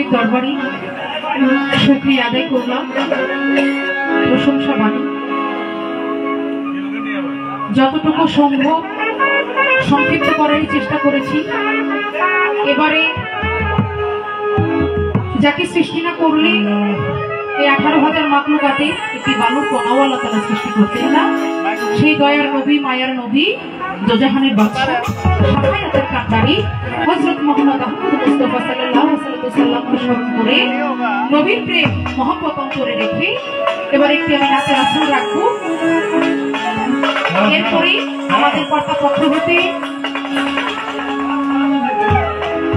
মালিকের দরবারে শুকরিয়া আদায় করলাম, প্রশংসা বাণী যতটুকু সম্ভব সংক্ষিপ্ত করার চেষ্টা করেছি। এবারে যাকে সৃষ্টি না করলে এই 18,000 মাখলুকাতে একটি বালুর কণাও আল্লাহ তাআলা সৃষ্টি করতেন না। সেই দয়ার নবী, মায়ার নবী, দোজাহানের বাদশা, শাফায়াতের কান্ডারি হযরত মুহাম্মদ আহমদ মুস্তাফা সাল্লাল্লাহু আলাইহি ওয়াসাল্লামকে স্মরণ করে নবীর প্রেম মহব্বত অন্তরে রেখে এবার একটি আমি নাচের আসর রাখবো। এরপরে আমাদের কর্তা পক্ষ হতে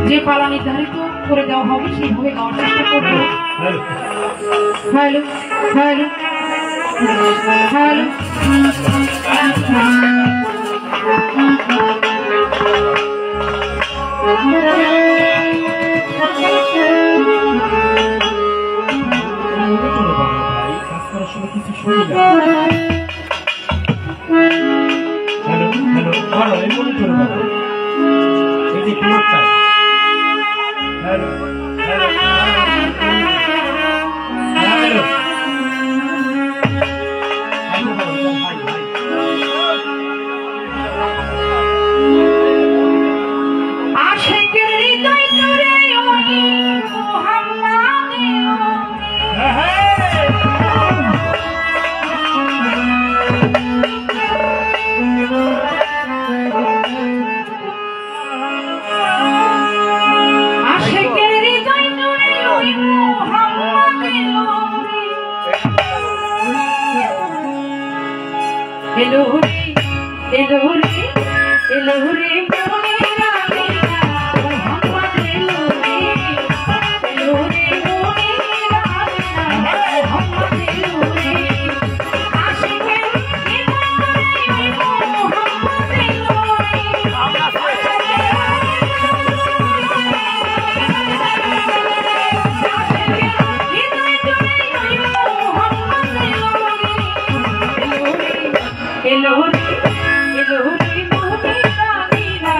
যে পালা নির্ধারিত করে দেওয়া হবে সেইভাবে গাওয়ার চেষ্টা করবো। হ্যালো হ্যালো হ্যালো কিছু শুনি না। হ্যালো হ্যালো ভালো এই বলে চলে যাবো। এই যে তোমার চাই হ্যালো হ্যালো হ্যালো আশিকের হৃদয় জুড়ে ওই মুহাম্মাদের এলোরে এলোরে এলোরে মোরের আমিনা মোহাম্মদ এলোরে এলোরে মোরের আমিনা মোহাম্মদ এলোরে আশিকের হৃদয়ে মোহাম্মদ এলোরে এলোরে এলোরে মোরের আমিনা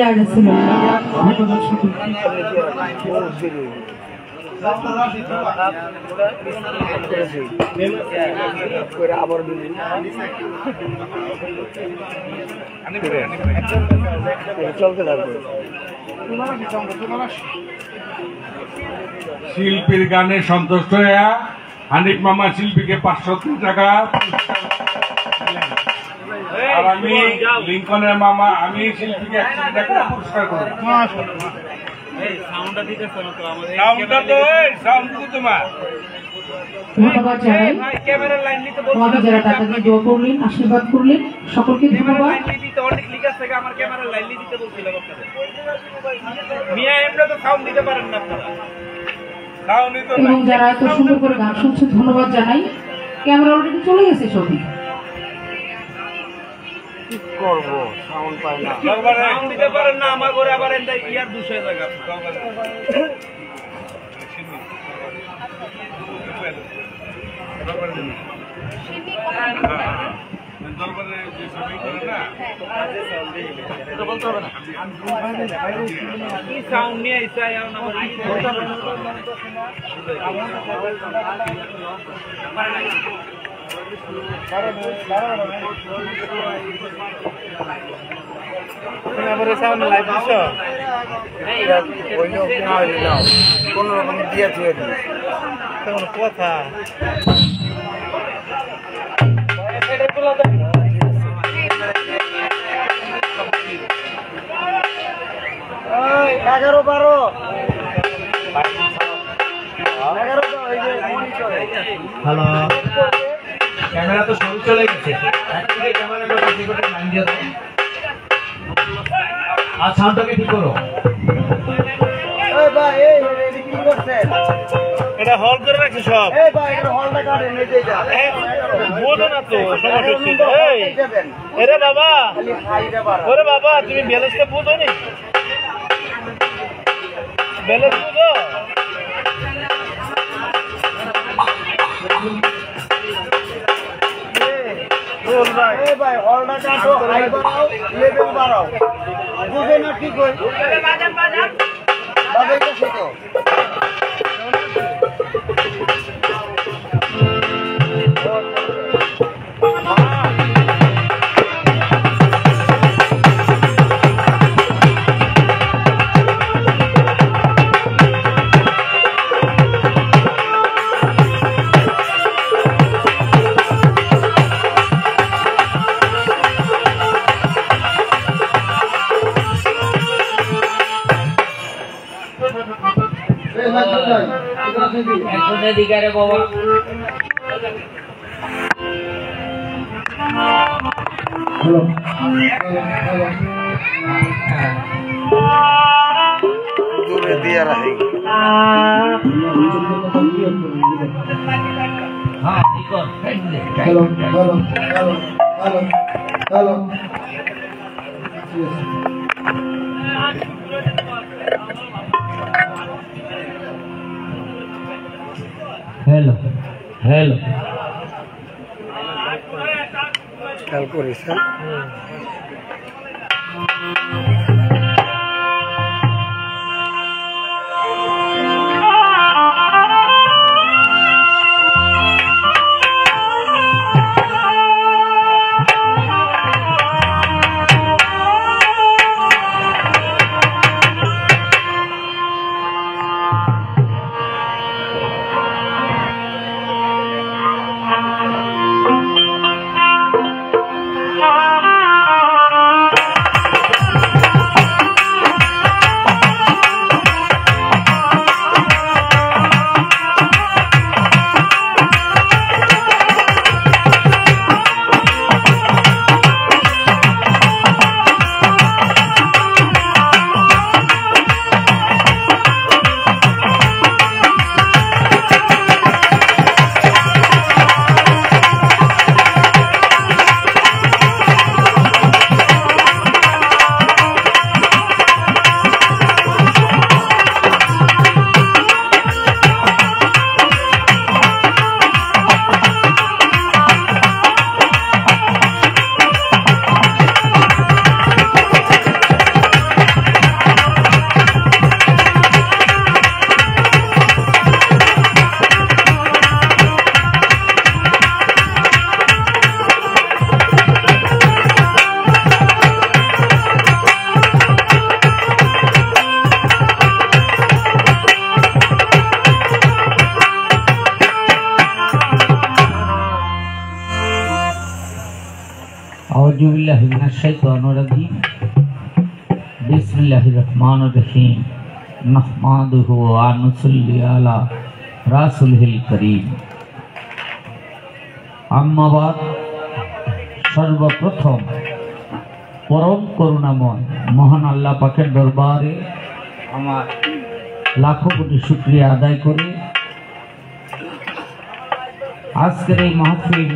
দেওয়া যাচ্ছিল না। ধন্যবাদ সকলকে। শিল্পীর গানে সন্তুষ্ট হইয়া হানিফ মামা শিল্পীকে 500 টাকা, আর আমি লিঙ্কনের মামা আমি শিল্পীকে 100 টাকা পুরস্কার করব। ধন্যবাদ জানাই আমাদের যারা টাকা দিয়ে দোয়া করলেন, আশীর্বাদ করলেন, সকলকে ধন্যবাদ। এবং যারা এত সুন্দর করে গান শুনছে ধন্যবাদ জানাই। ক্যামেরা অলরেডি চলে গেছে ছবি। কথা 11-12 হ্যালো ক্যামেরা তো সব চলে গেছে আর সাউন্ডটাকে ঠিক করো এটা হল করে রাখছে সব বলো না তো সমস্যা বাবা ওরে বাবা তুমি ব্যালেন্সটা বুঝো নি ব্যালেন্স বুঝো ভাই হলটা কাটো হাই বাড়াও লেভেল বাড়াও বুঝে না কি কই বাজান বাজাইতে শিখো দিকে বাবা দূরে দিয়া রাখি হ্যাঁ ঠিক আছে hello hello hello hello hello hello hello कल को रिसा बिल्लाहि मिनश शैतानिर रजीम बिस्मिल्लाहिर रहमानिर रहीम नहमादुहु व नुसल्ली अला रासूलिल करीम अम्मा बाद सर्वप्रथम परम करुणामय महान आल्लाह पाकेर दरबारे आमार लाखों कोटी शुक्रिया आदाय करे आजकेर এই महफिल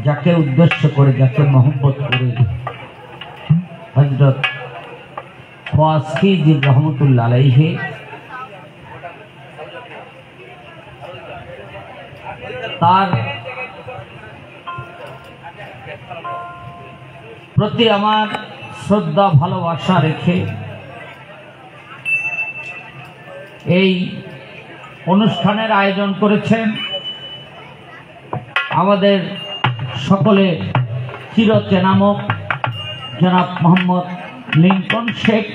যাকে উদ্দেশ্য করে যাকে मोहब्बत করে हजरत ख्वाजकी रहमतुल्लाह अलैहि तार प्रति आमार श्रद्धा भालोबासा रेखे এই অনুষ্ঠানের আয়োজন করেছেন আমাদের সকলে চিরচেনামক জনাব মোহাম্মদ লিঙ্কন শেখ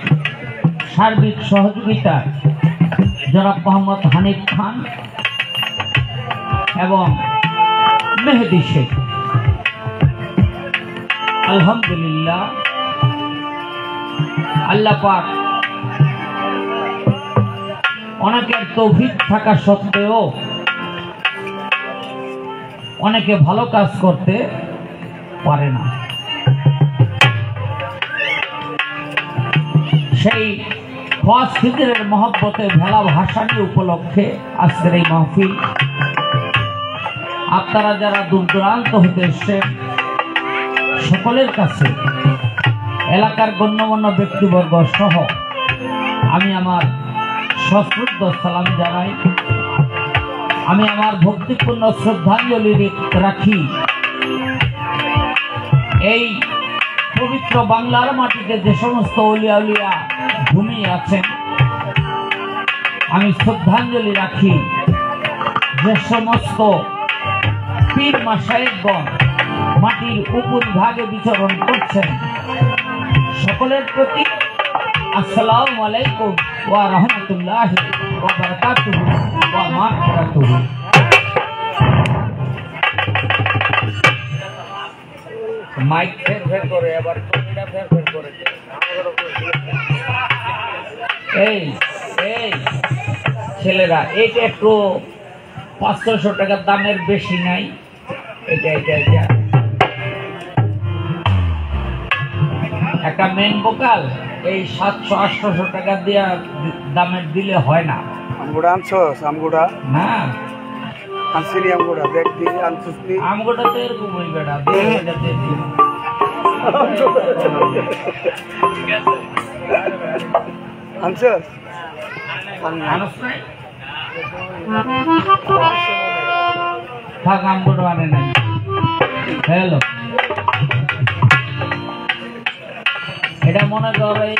সার্বিক সহযোগিতা জনাব মোহাম্মদ হানিফ খান এবং মেহেদি শেখ আলহামদুলিল্লাহ আল্লাহ পাক অনেকের তৌফিক থাকা সত্ত্বেও অনেকে ভালো কাজ করতে পারে না সেই খাস খিজিরের মহব্বতে ভেলা ভাসানী উপলক্ষে আজকের এই মাহফিল আপনারা যারা দূর দূরান্ত হতে এসেছেন সকলের কাছে এলাকার গণ্যমান্য ব্যক্তিবর্গ সহ আমি আমার সশ্রদ্ধ সালাম জানাই আমি আমার ভক্তিপূর্ণ শ্রদ্ধাঞ্জলি রাখি এই পবিত্র বাংলার মাটিতে যে সমস্ত ওলিয়া উলিয়া ঘুমিয়ে আছেন আমি শ্রদ্ধাঞ্জলি রাখি যে সমস্ত পীর মাশায়েখগণ মাটির উপরিভাগে বিচরণ করছেন সকলের প্রতি আসসালামু আলাইকুম ওয়া রাহমাতুল্লাহি ওয়া বারাকাতুহু ওয়া মাগফিরাতুহু। মাইক ফের করে আবার টুপিটা ফের করে এই এই ছেলেরা এইটা একটু 500 টাকার দামের বেশি নাই এটা এটা এটা একটা মেন ভোকাল এই 700-800 টাকা দিয়া দামের দিলে হয় না। আমগুড়া আনছস আমগুড়া না আনছিলি আমগুড়া দেখ দি আনছসনি আমগুড়া তো এরকম হই বেটা দে এটা দে দি আনছস আনছ নাই থাক আমগুড়া আনে নাই হ্যালো এটা মনে কর এই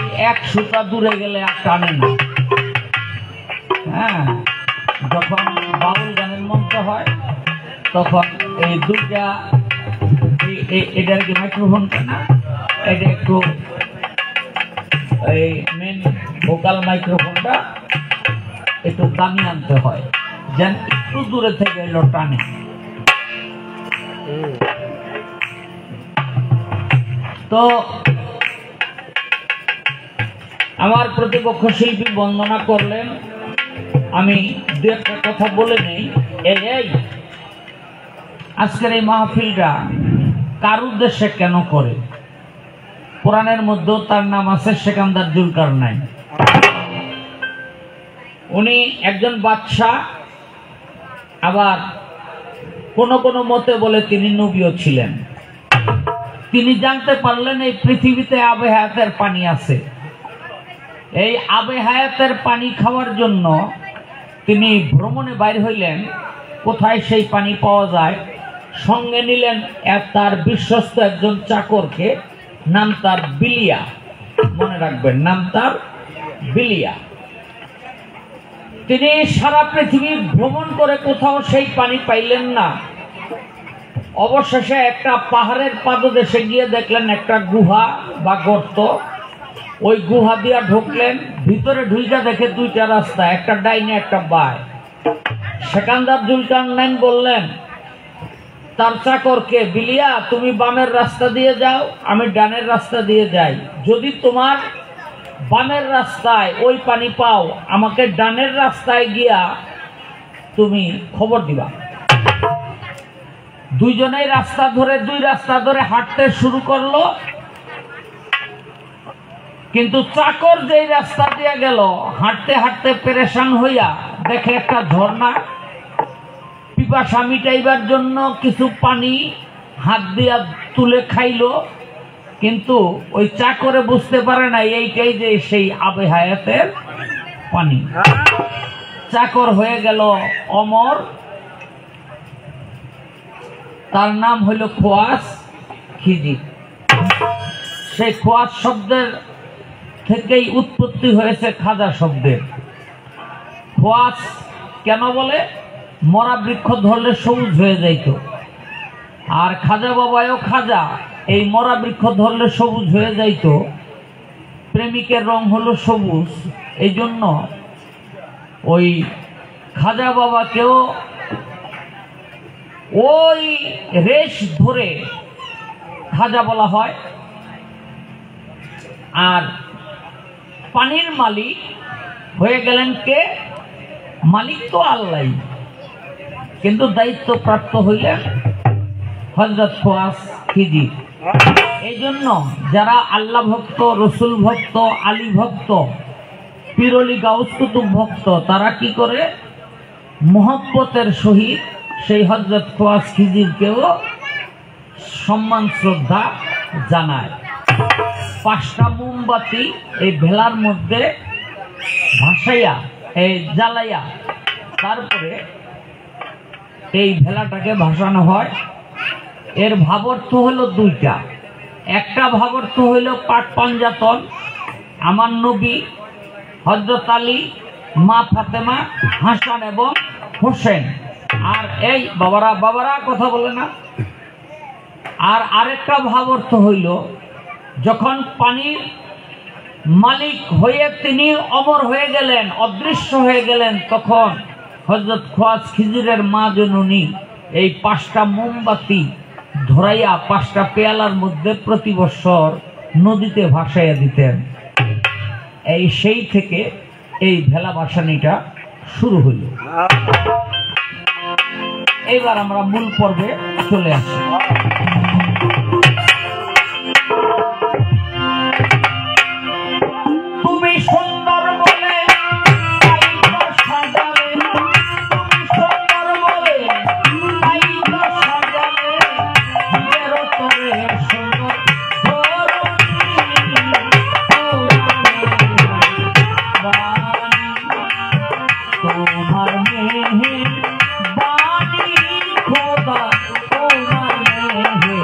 100টা দূরে গেলে আর টানে না। হ্যাঁ যখন বাউল গানের মঞ্চ হয় তখন এই দুইটা এটার কি মাইক্রোফোনটা না এটা একটু এই মেন ভোকাল মাইক্রোফোনটা একটু দামি আনতে হয় যেন একটু দূরে থেকে এলো টানে। তো আমার প্রতিপক্ষ শিল্পী বন্দনা করলেন আমি দু একটা কথা বলে নেই। এই আজকের এই মাহফিলটা কার উদ্দেশ্যে কেন করে কোরআনের মধ্যেও তার নাম আছে সেকান্দার জুলকারনাইন। উনি একজন বাদশাহ আবার কোন কোন মতে বলে তিনি নবীও ছিলেন। তিনি জানতে পারলেন এই পৃথিবীতে আবে হায়াতের পানি আছে এই আবে হায়াতের পানি খাওয়ার জন্য তিনি ভ্রমণে বাইর হইলেন কোথায় সেই পানি পাওয়া যায় সঙ্গে নিলেন তার বিশ্বস্ত একজন চাকরকে নাম তার বিলিয়া মনে রাখবেন নাম তার বিলিয়া। তিনি সারা পৃথিবী ভ্রমণ করে কোথাও সেই পানি পাইলেন না। অবশেষে একটা পাহাড়ের পাদদেশে গিয়ে দেখলেন একটা গুহা বা গর্ত ওই গুহা দিয়া ঢুকলেন ভিতরে ঢুইকা দেখে দুইটা রাস্তা একটা ডাইনে একটা বাঁয়ে। সেকান্দার জুলকারনাইন বললেন তার চাকরকে, বিলিয়া তুমি বামের রাস্তা দিয়ে যাও, আমি ডানের রাস্তা দিয়ে যাই। যদি তোমার বামের রাস্তায় ওই পানি পাও, আমাকে ডানের রাস্তায় গিয়া তুমি খবর দিবা। দুইজনেই দুই রাস্তা ধরে হাঁটতে শুরু করলো। কিন্তু চাকর যেই রাস্তা দিয়ে গেল, হাঁটতে হাঁটতে পেরেশান হইয়া দেখে একটা ঝর্ণা, পিপাসা মিটাইবার জন্য কিছু পানি হাত দিয়া তুলে খাইলো। কিন্তু ওই চাকরে বুঝতে পারে না এইটাই যে সেই আবে হায়াতের পানি। চাকর হয়ে গেল অমর, তার নাম হইল খোয়াস খিজির। সেই খোয়াস শব্দের থেকেই উৎপত্তি হয়েছে খাজা শব্দের। খোয়াস কেন বলে? মরা বৃক্ষ ধরলে সবুজ হয়ে যাইত। আর খাজা বাবাও খাজা, এই মরা বৃক্ষ ধরলে সবুজ হয়ে যাইত। প্রেমিকের রং হলো সবুজ, এই জন্য ওই খাজা বাবাকেও ওই রেশ ধরে খাজা বলা হয়। আর পানির মালিক হয়ে গেলেন কে? মালিক তো আল্লাহ, কিন্তু দায়িত্ব প্রাপ্ত হইলেন হযরত খোয়াস খিজির। এই জন্য যারা আল্লাহ ভক্ত, রসুল ভক্ত, আলী ভক্ত, পীরলি গাউস কুতুব ভক্ত, তারা কি করে? মোহব্বতের সহিত সেই হযরত খোয়াস খিজিরকেও সম্মান শ্রদ্ধা জানায়। 5টা মোমবাতি এই ভেলার মধ্যে ভাসাইয়া, এই জ্বালাইয়া, তারপরে এই ভেলাটাকে ভাসানো হয়। এর ভাবার্থ হলো 2টা। একটা ভাবার্থ হইল পাট পাঞ্জাতন, আমার নবী হযরত আলী, মা ফাতেমা, হাসান এবং হোসেন। আর এই বাবারা কথা বলে না। আর আরেকটা ভাবার্থ হইল যখন পানির মালিক হয়ে তিনি অমর হয়ে গেলেন, অদৃশ্য হয়ে গেলেন, তখন হযরত খোয়াস খিজিরের মা জননী এই 5টা মোমবাতি ধরাইয়া 5টা পেয়ালার মধ্যে প্রতি বছর নদীতে ভাসাইয়া দিতেন। এই সেই থেকে এই ভেলা ভাসানিটা শুরু হইল। এবার আমরা মূল পর্বে চলে আসি। তুমি সুন্দর বলে সাজালে, তুমি সুন্দর বলে সাজালে, সুন্দর তোমার মেহে বাণী খোদা, তোমার মেহে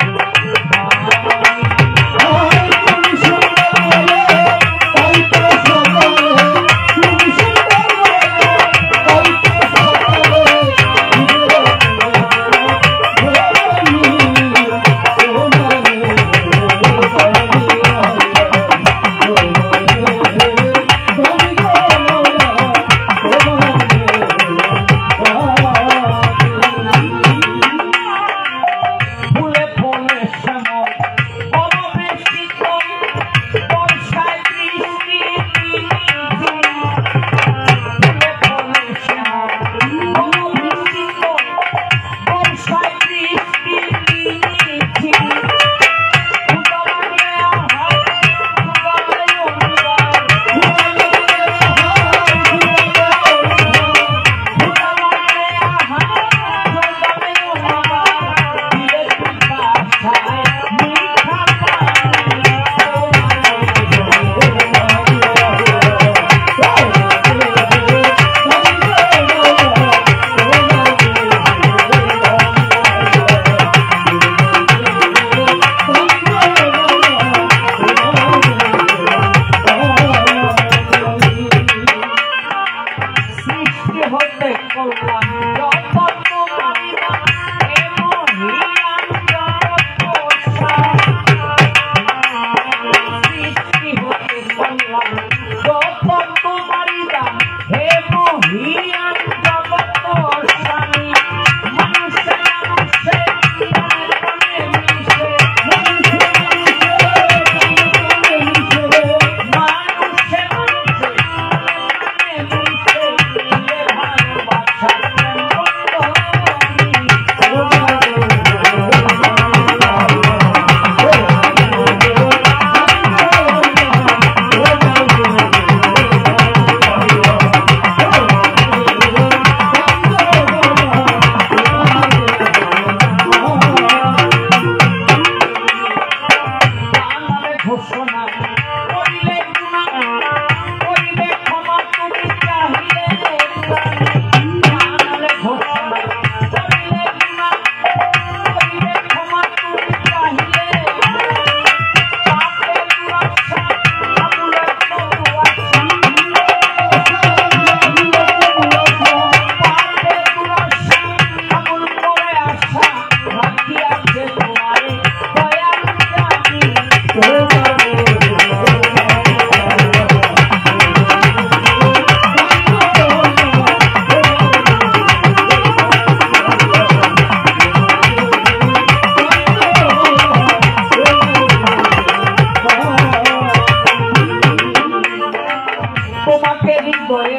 তোমাকে হৃদয়ে